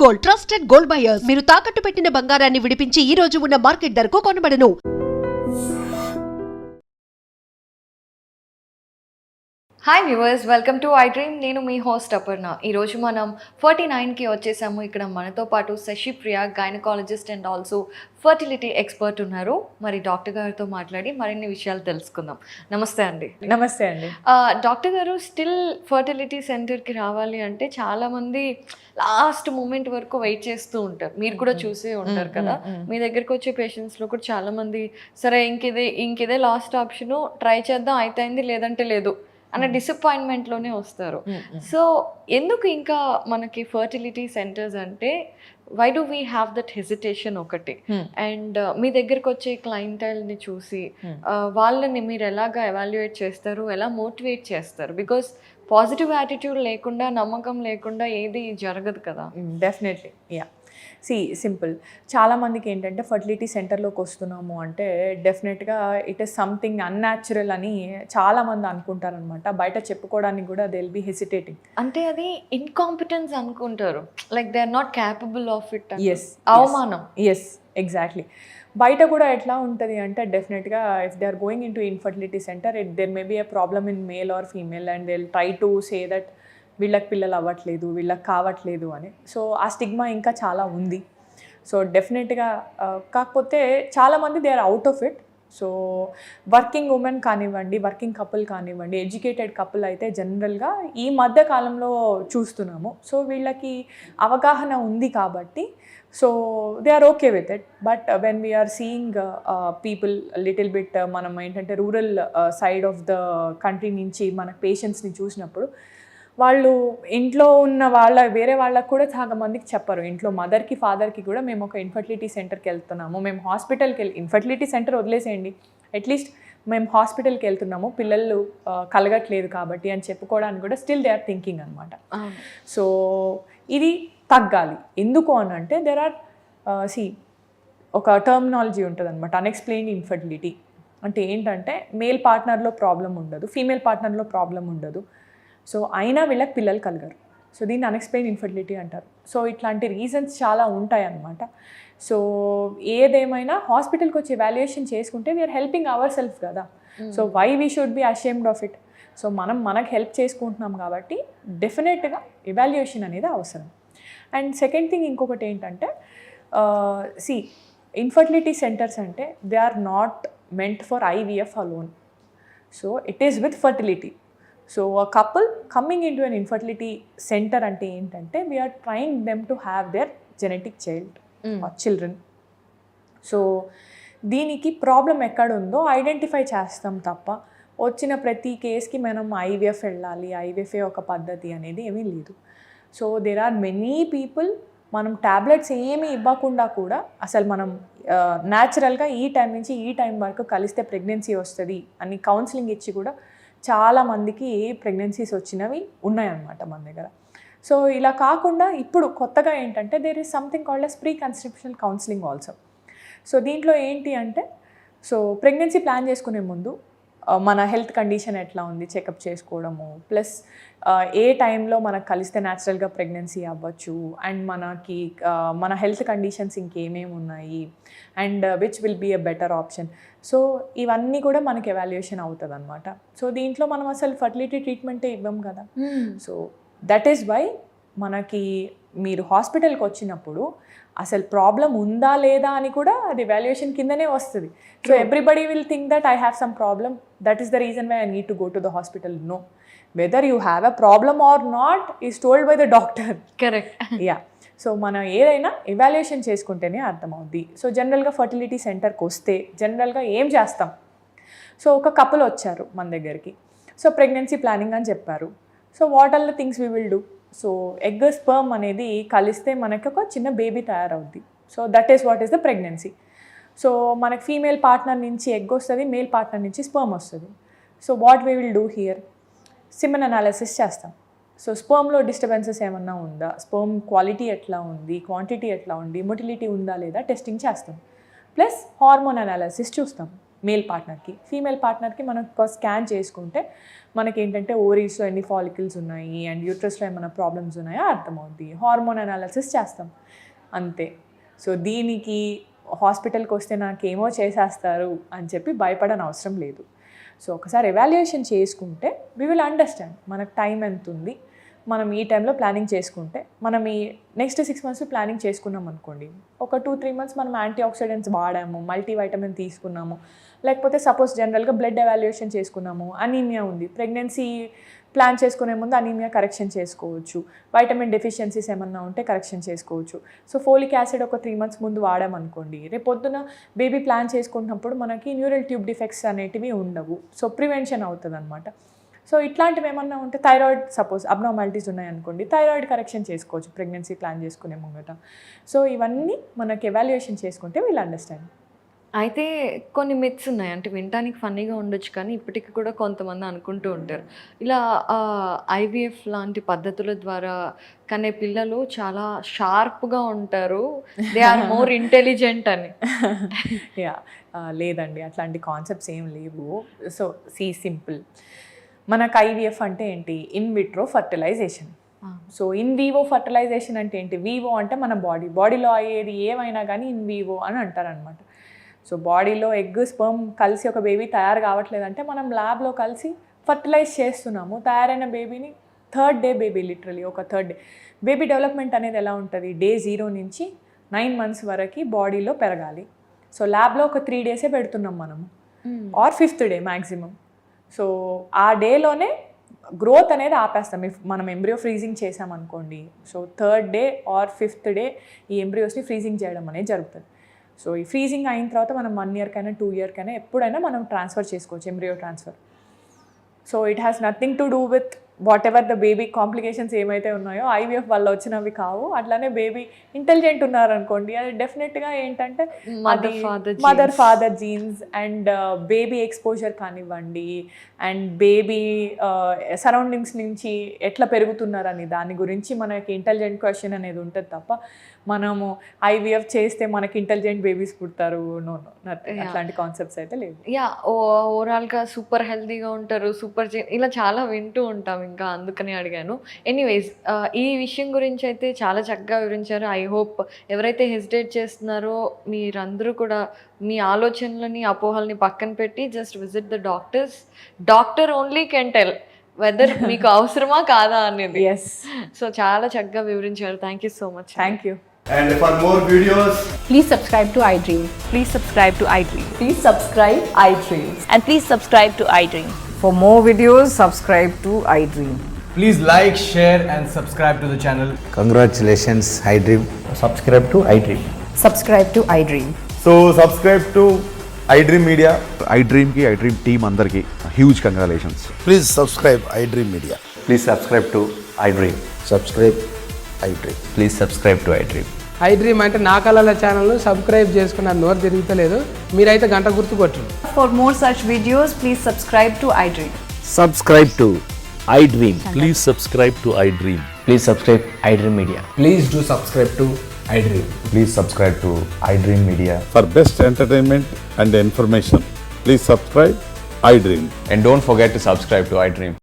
Gold, trusted gold buyers. మీరు తాకట్టు పెట్టిన బంగారాన్ని విడిపించి ఈ రోజు ఉన్న మార్కెట్ ధరకు కొనబడను. Hi viewers, welcome to iDream. నేను మీ హోస్ట్ అపర్ణ. ఈరోజు మనం 49కి వచ్చేసాము. ఇక్కడ మనతో పాటు Sashipriya gynaecologist and also fertility expert ఉన్నారు. మరి డాక్టర్ గారితో మాట్లాడి మరిన్ని విషయాలు తెలుసుకుందాం. నమస్తే అండి. నమస్తే అండి. డాక్టర్ గారు, స్టిల్ ఫర్టిలిటీ సెంటర్కి రావాలి అంటే చాలామంది లాస్ట్ మూమెంట్ వరకు వెయిట్ చేస్తూ ఉంటారు. మీరు కూడా చూసే ఉంటారు కదా. మీ దగ్గరికి వచ్చే పేషెంట్స్లో కూడా చాలామంది సరే ఇంకిదే లాస్ట్ ఆప్షను, ట్రై చేద్దాం, అయితేంది లేదంటే లేదు అన్న డిసప్పాయింట్మెంట్లోనే వస్తారు. సో ఎందుకు ఇంకా మనకి ఫర్టిలిటీ సెంటర్స్ అంటే why do we have that hesitation ఒకటి. అండ్ మీ దగ్గరకు వచ్చే క్లయింటైల్ని చూసి వాళ్ళని మీరు ఎలాగా ఎవాల్యుయేట్ చేస్తారు, ఎలా మోటివేట్ చేస్తారు? బికాస్ పాజిటివ్ యాటిట్యూడ్ లేకుండా, నమ్మకం లేకుండా ఏది జరగదు కదా. Definitely, yeah. సింపుల్. చాలామందికి ఏంటంటే ఫర్టిలిటీ సెంటర్లోకి వస్తున్నాము అంటే డెఫినెట్గా ఇట్ ఈస్ సంథింగ్ అన్యాచురల్ అని చాలామంది అనుకుంటారనమాట. బయట చెప్పుకోవడానికి కూడా దే విల్ బి హెసిటేటింగ్. అంటే అది ఇన్కాంపిటెన్స్ అనుకుంటారు, like they are not capable of it. Yes, అవమానం. Yes, exactly. బయట కూడా ఎట్లా ఉంటుంది అంటే డెఫినెట్గా if they are going in to infertility centre, there may be a problem in male or female and they will try to say that వీళ్ళకి పిల్లలు అవ్వట్లేదు, వీళ్ళకి కావట్లేదు అని. సో ఆ స్టిగ్మా ఇంకా చాలా ఉంది. సో డెఫినెట్గా కాకపోతే చాలామంది they are out of it. So working women కానివ్వండి, వర్కింగ్ కపుల్ కానివ్వండి, ఎడ్యుకేటెడ్ కపుల్ అయితే జనరల్గా ఈ మధ్య కాలంలో చూస్తున్నాము. సో వీళ్ళకి అవగాహన ఉంది కాబట్టి so they are okay with it. But when we are seeing people little bit, మనం ఏంటంటే rural side of the country నుంచి మన పేషెంట్స్ని చూసినప్పుడు వాళ్ళు ఇంట్లో ఉన్న వేరే వాళ్ళకు కూడా చాలా మందికి చెప్పరు. ఇంట్లో మదర్కి, ఫాదర్కి కూడా మేము ఒక ఇన్ఫర్టిలిటీ సెంటర్కి వెళ్తున్నాము, మేము హాస్పిటల్కి ఇన్ఫర్టిలిటీ సెంటర్ వదిలేసేయండి, అట్లీస్ట్ మేము హాస్పిటల్కి వెళ్తున్నాము, పిల్లలు కలగట్లేదు కాబట్టి అని చెప్పుకోవడానికి కూడా స్టిల్ దే ఆర్ థింకింగ్ అనమాట. సో ఇది తగ్గాలి. ఎందుకు అని అంటే దెర్ ఆర్ ఒక టర్మినాలజీ ఉంటుంది అనమాట, అన్ఎక్స్ప్లెయిన్డ్ ఇన్ఫర్టిలిటీ. అంటే ఏంటంటే మేల్ పార్ట్నర్లో ప్రాబ్లం ఉండదు, ఫీమేల్ పార్ట్నర్లో ప్రాబ్లం ఉండదు, సో అయినా వీళ్ళకి పిల్లలు కలగరు. సో దీన్ని అన్ఎక్స్ప్లెయిన్ ఇన్ఫర్టిలిటీ అంటారు. సో ఇట్లాంటి రీజన్స్ చాలా ఉంటాయి అన్నమాట. సో ఏదేమైనా హాస్పిటల్కి వచ్చి ఎవాల్యుయేషన్ చేసుకుంటే వీఆర్ హెల్పింగ్ అవర్ సెల్ఫ్ కదా. So why we should be ashamed of it. So మనకు హెల్ప్ చేసుకుంటున్నాం కాబట్టి డెఫినెట్గా ఎవాల్యుయేషన్ అనేది అవసరం. అండ్ సెకండ్ థింగ్ ఇంకొకటి ఏంటంటే ఇన్ఫర్టిలిటీ సెంటర్స్ అంటే they are not meant for IVF alone. So it is with fertility. సో a couple coming into an infertility center అంటే ఏంటంటే we are trying them to have their genetic child or children. So దీనికి problem ఎక్కడ ఉందో identify చేస్తాం తప్ప వచ్చిన ప్రతి కేస్కి మనం ఐవీఎఫ్ వెళ్ళాలి, ఐవీఎఫ్ఏ ఒక పద్ధతి అనేది ఏమీ లేదు. So there are many people మనం ట్యాబ్లెట్స్ ఏమీ ఇవ్వకుండా కూడా అసలు మనం న్యాచురల్గా ఈ టైం నుంచి ఈ టైం వరకు కలిస్తే ప్రెగ్నెన్సీ వస్తుంది అని కౌన్సిలింగ్ ఇచ్చి కూడా చాలామందికి ప్రెగ్నెన్సీస్ వచ్చినవి ఉన్నాయన్నమాట మన దగ్గర. సో ఇలా కాకుండా ఇప్పుడు కొత్తగా ఏంటంటే there is something called as pre conceptional counselling also. So దీంట్లో ఏంటి అంటే సో ప్రెగ్నెన్సీ ప్లాన్ చేసుకునే ముందు మన హెల్త్ కండిషన్ ఎట్లా ఉంది చెకప్ చేసుకోవడము, ప్లస్ ఏ టైంలో మనకు కలిస్తే న్యాచురల్గా ప్రెగ్నెన్సీ అవ్వచ్చు, అండ్ మన హెల్త్ కండిషన్స్ ఇంకేమేమి ఉన్నాయి, and which will be a better option. So ఇవన్నీ కూడా మనకి ఎవాల్యుయేషన్ అవుతుంది అనమాట. సో దీంట్లో మనం అసలు ఫర్టిలిటీ ట్రీట్మెంటే ఇవ్వం కదా. సో దట్ ఈస్ వై మనకి మీరు హాస్పిటల్కి వచ్చినప్పుడు అసలు ప్రాబ్లం ఉందా లేదా అని కూడా అది ఎవాల్యుయేషన్ కిందనే వస్తుంది. So everybody will think that I have some problem, that is the reason why I need to go to the hospital. No, whether you have a problem or not is told by the doctor. Correct, yeah. So మనం ఏదైనా evaluation చేసుకుంటేనే అర్థమవుద్ది. So జనరల్గా fertility సెంటర్కి వస్తే జనరల్గా ఏం చేస్తాం? So ఒక కపుల్ వచ్చారు మన దగ్గరికి, సో ప్రెగ్నెన్సీ ప్లానింగ్ అని చెప్పారు. So what are the things we will do? So egg sperm అనేది కలిస్తే మనకి ఒక చిన్న బేబీ తయారవుద్ది. So that is what is the pregnancy. So మనకి ఫీమేల్ పార్ట్నర్ నుంచి ఎగ్ వస్తుంది, మేల్ పార్ట్నర్ నుంచి స్పర్మ్ వస్తుంది. So what we will do here? Semen analysis చేస్తాం. సో స్పర్మ్లో డిస్టర్బెన్సెస్ ఏమన్నా ఉందా, స్పర్మ్ క్వాలిటీ ఎట్లా ఉంది, క్వాంటిటీ ఎట్లా ఉంది, మొటిలిటీ ఉందా లేదా టెస్టింగ్ చేస్తాం. ప్లస్ హార్మోన్ అనాలిసిస్ చూస్తాం. మేల్ పార్ట్నర్కి. ఫీమేల్ పార్ట్నర్కి మనం ఒక స్కాన్ చేసుకుంటే మనకి ఏంటంటే ఓరీస్లో ఎన్ని ఫాలికల్స్ ఉన్నాయి అండ్ యూట్రస్లో ఏమైనా ప్రాబ్లమ్స్ ఉన్నాయో అర్థమవుద్ది. హార్మోన్ అనాలిసిస్ చేస్తాం అంతే. సో దీనికి హాస్పిటల్కి వస్తే నాకేమో చేసేస్తారు అని చెప్పి భయపడని అవసరం లేదు. సో ఒకసారి ఎవాల్యుయేషన్ చేసుకుంటే వీ విల్ అండర్స్టాండ్ మనకు టైం ఎంత ఉంది, మనం ఈ టైంలో ప్లానింగ్ చేసుకుంటే, మనం ఈ నెక్స్ట్ 6 months ప్లానింగ్ చేసుకున్నాం అనుకోండి, ఒక 2-3 months మనం యాంటీ ఆక్సిడెంట్స్ వాడాము, మల్టీవైటమిన్ తీసుకున్నాము, లేకపోతే సపోజ్ జనరల్గా బ్లడ్ ఎవాల్యుయేషన్ చేసుకున్నాము, అనీమియా ఉంది, ప్రెగ్నెన్సీ ప్లాన్ చేసుకునే ముందు అనీమియా కరెక్షన్ చేసుకోవచ్చు, వైటమిన్ డెఫిషియన్సీస్ ఏమన్నా ఉంటే కరెక్షన్ చేసుకోవచ్చు. సో ఫోలిక్ యాసిడ్ ఒక 3 months ముందు వాడామనుకోండి, రేపు పొద్దున బేబీ ప్లాన్ చేసుకున్నప్పుడు మనకి న్యూరల్ ట్యూబ్ డిఫెక్ట్స్ అనేటివి ఉండవు. సో ప్రివెన్షన్ అవుతుంది అనమాట. సో ఇట్లాంటివి ఏమన్నా ఉంటే థైరాయిడ్ సపోజ్ అబ్నార్మాలిటీస్ ఉన్నాయనుకోండి, థైరాయిడ్ కరెక్షన్ చేసుకోవచ్చు ప్రెగ్నెన్సీ ప్లాన్ చేసుకునే ముంగట. సో ఇవన్నీ మనకి ఎవాల్యుయేషన్ చేసుకుంటే వీళ్ళు అండర్స్టాండ్. అయితే కొన్ని మిత్స్ ఉన్నాయి, అంటే వినటానికి ఫన్నీగా ఉండొచ్చు కానీ ఇప్పటికి కూడా కొంతమంది అనుకుంటూ ఉంటారు ఇలా ఐవీఎఫ్ లాంటి పద్ధతుల ద్వారా కనే పిల్లలు చాలా షార్ప్గా ఉంటారు, దే ఆర్ మోర్ ఇంటెలిజెంట్ అని. యా లేదండి, అట్లాంటి కాన్సెప్ట్స్ ఏం లేవు. సో సింపుల్, మనకు ఐవీఎఫ్ అంటే ఏంటి? In vitro fertilisation. So in vivo fertilisation అంటే ఏంటి? వివో అంటే మన బాడీలో అయ్యేది ఏమైనా కానీ ఇన్ వివో అని అంటారనమాట. సో బాడీలో ఎగ్ స్పర్మ్ కలిసి ఒక బేబీ తయారు కావట్లేదంటే మనం ల్యాబ్లో కలిసి ఫర్టిలైజ్ చేస్తున్నాము. తయారైన బేబీని 3rd day బేబీ, లిటరలీ ఒక 3rd day బేబీ డెవలప్మెంట్ అనేది ఎలా ఉంటుంది? Day 0 నుంచి 9 months వరకు బాడీలో పెరగాలి. సో ల్యాబ్లో ఒక 3 days పెడుతున్నాం మనము, are 5th day maximum. So ఆ డేలోనే గ్రోత్ అనేది ఆపేస్తాం ఇఫ్ మనం ఎంబ్రియో ఫ్రీజింగ్ చేసామనుకోండి. So 3rd day or 5th day ఈ ఎంబ్రియోస్ని ఫ్రీజింగ్ చేయడం అనేది జరుగుతుంది. సో ఈ ఫ్రీజింగ్ అయిన తర్వాత మనం 1 year కైనా 2 year కైనా ఎప్పుడైనా మనం ట్రాన్స్ఫర్ చేసుకోవచ్చు, embryo transfer. So it has nothing to do with what ever the baby complications ఏమైతే ఉన్నాయో ఐవీఎఫ్ వల్ల వచ్చినవి కావు. అట్లానే బేబీ ఇంటెలిజెంట్ ఉన్నారనుకోండి, అది డెఫినెట్గా ఏంటంటే mother father genes and baby exposure కానివ్వండి, అండ్ బేబీ సరౌండింగ్స్ నుంచి ఎట్లా పెరుగుతున్నారని దాని గురించి మనకి ఇంటెలిజెంట్ క్వశ్చన్ అనేది ఉంటుంది తప్ప మనము ఐవీఎఫ్ చేస్తే మనకి ఇంటెలిజెంట్ బేబీస్ పుడతారు, నో అట్లాంటి కాన్సెప్ట్స్ అయితే లేవు. యా ఓవరాల్గా సూపర్ హెల్తీగా ఉంటారు, సూపర్ ఇలా చాలా వింటూ ఉంటాం, ఇంకా అందుకని అడిగాను. ఎనీవేస్ ఈ విషయం గురించి అయితే చాలా చక్కగా వివరించారు. ఐ హోప్ ఎవరైతే హెసిటేట్ చేస్తున్నారో మీరందరూ కూడా మీ ఆలోచనలని అపోహల్ని పక్కన పెట్టి just visit the doctors. Doctor only can tell weather మీకు అవసరమా కాదా అనేది. ఎస్, సో చాలా చక్కగా వివరించారు. Thank you so much. Thank you. And for more videos, Please subscribe to iDream. Please subscribe to iDream. Please subscribe iDream. And please subscribe to iDream. For more videos, subscribe to iDream. please like, share and subscribe to the channel. Congratulations, iDream. Subscribe to iDream. Subscribe to iDream. So subscribe to iDream Media. iDream ki iDream team అందరికి huge congratulations. Please subscribe iDream Media. Please subscribe to iDream. Subscribe iDream. Please subscribe to iDream. iDream అంటే నా కళల channel subscribe చేసుకున్న నోరు తిరుగుతలేదు, మీరైతే గంట గుర్తు కొట్టండి. For more such videos, please subscribe to iDream. Subscribe to iDream. Please subscribe to iDream. Please subscribe iDream Media. Please do subscribe to iDream. Please subscribe to iDream Media. For best entertainment and information, please subscribe iDream. And don't forget to subscribe to iDream.